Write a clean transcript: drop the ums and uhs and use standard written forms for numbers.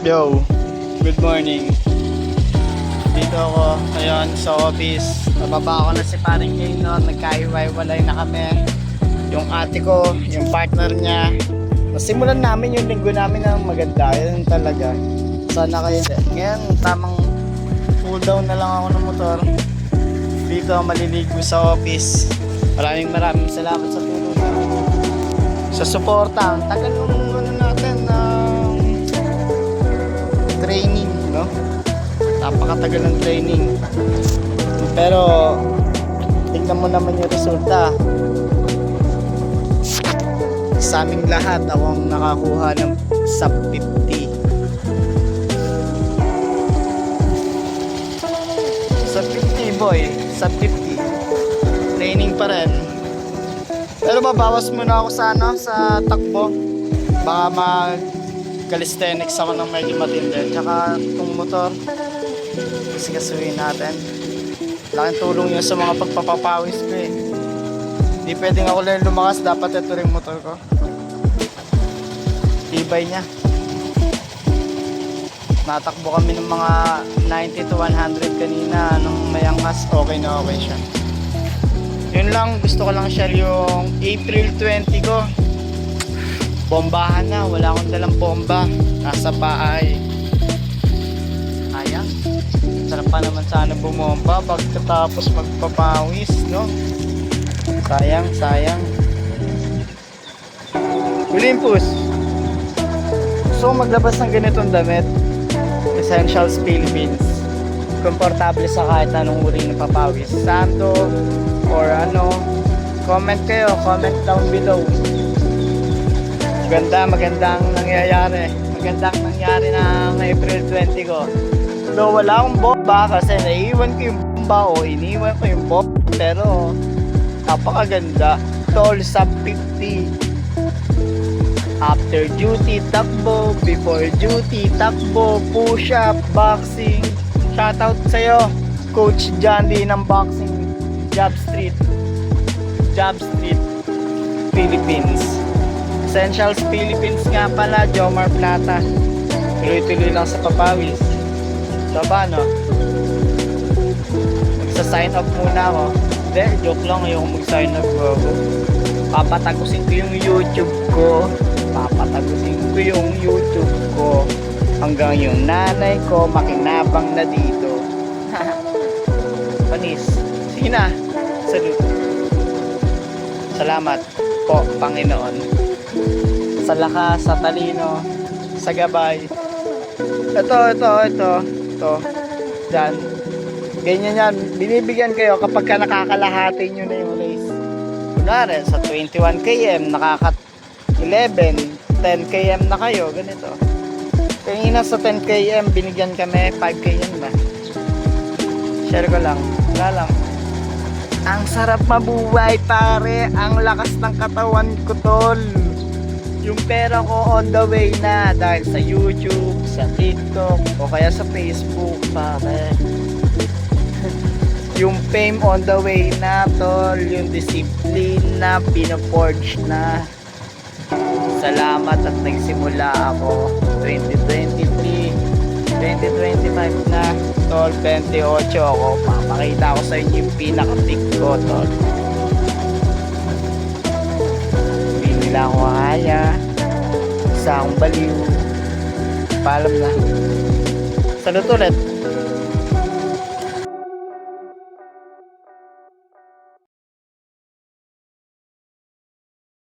Yo, good morning. Dito ako ngayon sa office. Nababa ako na si paring Kano. Nagkahiwa-walay na kami. Yung ate ko, yung partner niya. Nasimulan namin yung linggo namin ng maganda. Yun talaga. Sana kayo din. Ngayon, tamang cool down na lang ako ng motor. Dito maliligo sa office. Maraming salamat sa tulong niyo. Sa suporta. Ang tagal nung ano natin training, no? Napakatagal ng training. Pero tingnan mo naman yung resulta. Sa aming lahat, ako ang nakakuha ng sub 50. Sub 50 boy, sub 50. Training pa rin. Pero babawas muna ako sa sa takbo. Baka calisthenics ako ng medyo matindi. Tsaka itong motor, kasi natin. Laking tulong yun sa mga pagpapapawis ko eh. Hindi pwedeng ako lang lumakas, dapat ito rin motor ko. Tibay niya. Natakbo kami ng mga 90 to 100 kanina nung may angkas, okay na okay siya. Yun lang, gusto ko lang share yung April 20 ko. Bombahan na, wala akong dalang bomba. Nasa bahay. Sayang. Sarap pa naman sana bumomba pagkatapos magpapawis, no? Sayang. Olympus. So maglabas ng ganitong damit. Essentials Philippines. Komportable sa kahit anong uri ng papawis. Santo or ano. Comment kayo, comment down below. Magandang nangyari ng April 20 ko. So wala akong bomba kasi naiiwan ko yung bomba o iniwan ko yung bomba, pero napakaganda. Tall sub 50. After duty takbo, before duty takbo, push up, boxing. Shoutout sa'yo, Coach John D ng boxing, Job Street Philippines. Essentials Philippines nga pala, Jomar Plata. Tuloy-tuloy lang sa papawis. Diba no? Magsa-sign up muna ako. Hindi, joke lang, ayoko mag-sign up ako. Papatagusin ko yung YouTube ko. Hanggang yung nanay ko makinabang na dito. Panis. Sige na. Salute. Salamat po, Panginoon. Sa lakas, sa talino, sa gabay. Ito. Diyan. Ganyan yan. Binibigyan kayo kapag ka nakakalahati nyo na yung race. Kunwari, sa 21 km, nakaka 11, 10 km na kayo. Ganito. Kanina sa 10 km, binigyan kami 5 km na. Share ko lang. Wala lang. Ang sarap mabuhay, pare. Ang lakas ng katawan ko, tol. Yung pera ko on the way na dahil sa YouTube, sa TikTok, o kaya sa Facebook, pare. Yung fame on the way na, tol. Yung discipline na pinoforge na. Salamat at nagsimula ako 2023, 2025 na, tol. 28 ako. Papakita ko sa inyo yung pinaka-peak ko, tol. Nila ako kaya sa akong baliw. Paalam na. Salut ulit.